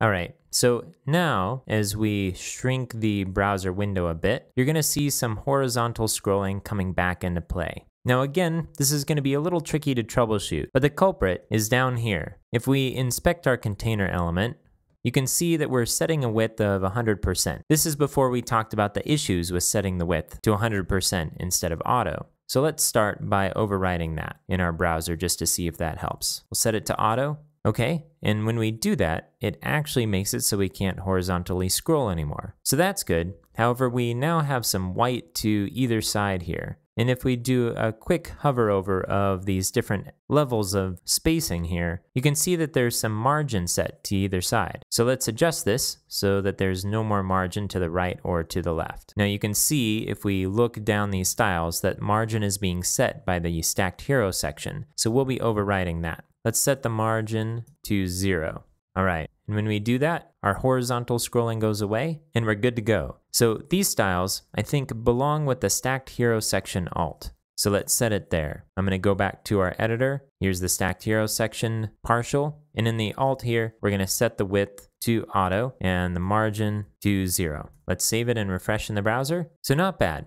All right, so now as we shrink the browser window a bit, you're gonna see some horizontal scrolling coming back into play. Now again, this is gonna be a little tricky to troubleshoot, but the culprit is down here. If we inspect our container element, you can see that we're setting a width of 100%. This is before we talked about the issues with setting the width to 100% instead of auto. So let's start by overriding that in our browser just to see if that helps. We'll set it to auto. Okay, and when we do that, it actually makes it so we can't horizontally scroll anymore. So that's good. However, we now have some white to either side here. And if we do a quick hover over of these different levels of spacing here, you can see that there's some margin set to either side. So let's adjust this so that there's no more margin to the right or to the left. Now you can see if we look down these styles that margin is being set by the stacked hero section. So we'll be overriding that. Let's set the margin to 0. All right, and when we do that, our horizontal scrolling goes away and we're good to go. So these styles, I think, belong with the stacked hero section alt. So let's set it there. I'm gonna go back to our editor. Here's the stacked hero section partial. And in the alt here, we're gonna set the width to auto and the margin to 0. Let's save it and refresh in the browser. So not bad.